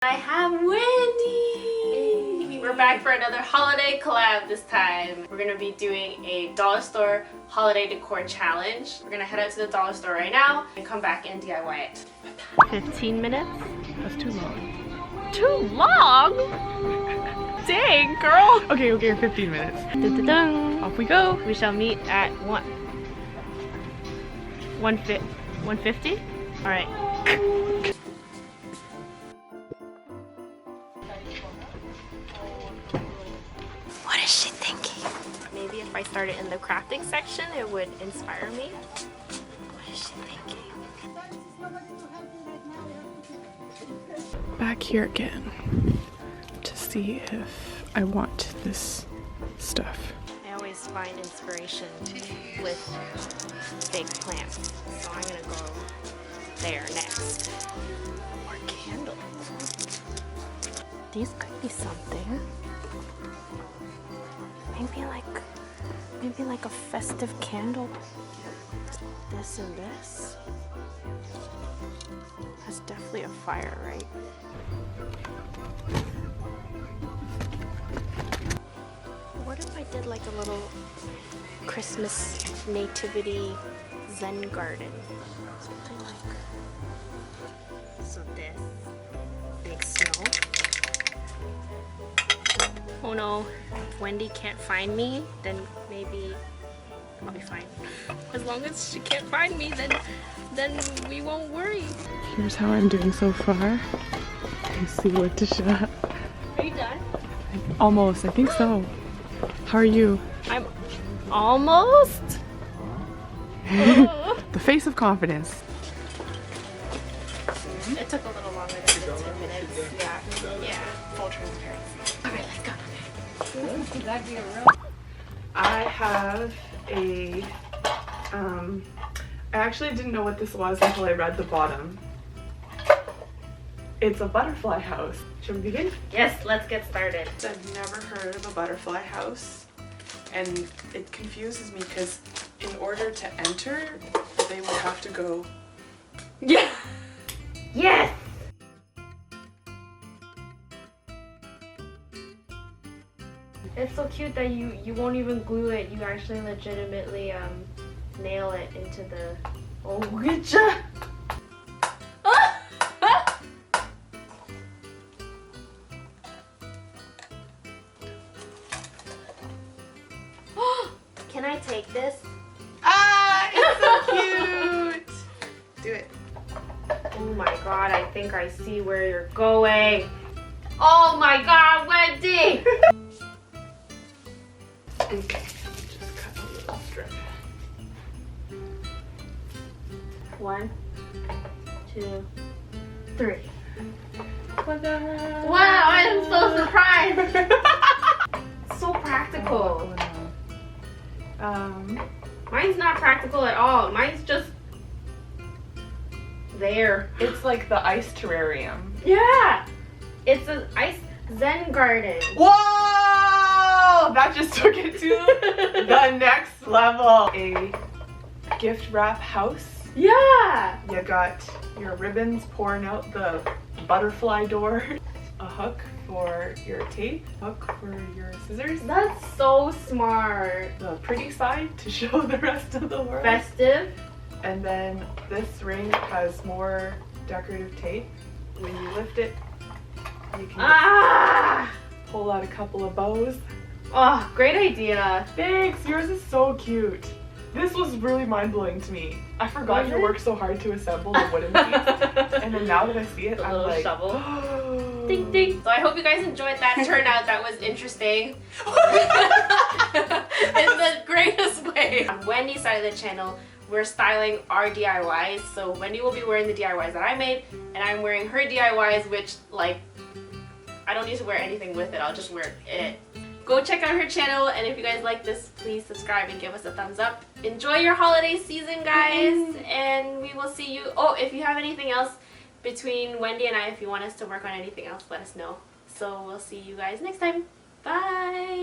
I have Wendy! We're back for another holiday collab this time. We're gonna be doing a dollar store holiday decor challenge. We're gonna head out to the dollar store right now and come back and DIY it. 15 minutes? That's too long. Too long? Dang, girl! Okay, 15 minutes. Dun-dun-dun. Off we go. We shall meet at 150? Alright. What is she thinking? Maybe if I started in the crafting section, it would inspire me. What is she thinking? Back here again to see if I want this stuff. I always find inspiration with big plants, so I'm gonna go there next. More candles. These could be something. Maybe like a festive candle. This and this. That's definitely a fire, right? What if I did like a little Christmas nativity Zen garden? Something like. So this. Big snow. Oh no, if Wendy can't find me, then maybe I'll be fine. As long as she can't find me, then we won't worry. Here's how I'm doing so far. You see Letitia. Are you done? Almost, I think so. How are you? I'm almost. The face of confidence. It took a little longer than 15 minutes. Yeah, full transparency. Alright, let's go. I have a, I actually didn't know what this was until I read the bottom. It's a butterfly house. Should we begin? Yes, let's get started. I've never heard of a butterfly house, and it confuses me because in order to enter, they would have to go. Yeah! Yes! It's so cute that you won't even glue it. You actually legitimately nail it into the. Oh, good job! Can I take this? Ah, it's so cute! Do it. Oh my god, I think I see where you're going. Oh my god, Wendy! Okay, just cut a little strip. 1, 2, 3. Ta-da! Wow, I'm so surprised! So practical. Mine's not practical at all. Mine's just there. It's like the ice terrarium. Yeah! It's an ice Zen garden. Whoa! That just took it to the next level. A gift wrap house. Yeah! You got your ribbons pouring out the butterfly door. A hook for your tape. Hook for your scissors. That's so smart. The pretty side to show the rest of the world. Festive. And then this ring has more decorative tape. When you lift it, you can pull out a couple of bows. Oh, great idea. Thanks, yours is so cute. This was really mind-blowing to me. I forgot you worked so hard to assemble the wooden piece. And then now that I see it, The I'm little like, shovel. oh. Ding ding. So I hope you guys enjoyed that turnout. That was interesting. In the greatest way. On Wendy's side of the channel, we're styling our DIYs. So Wendy will be wearing the DIYs that I made, and I'm wearing her DIYs, which, like, I don't need to wear anything with it. I'll just wear it. Go check out her channel, and if you guys like this, please subscribe and give us a thumbs up. Enjoy your holiday season, guys, and we will see you. Oh, if you have anything else between Wendy and I, if you want us to work on anything else, let us know. So we'll see you guys next time. Bye!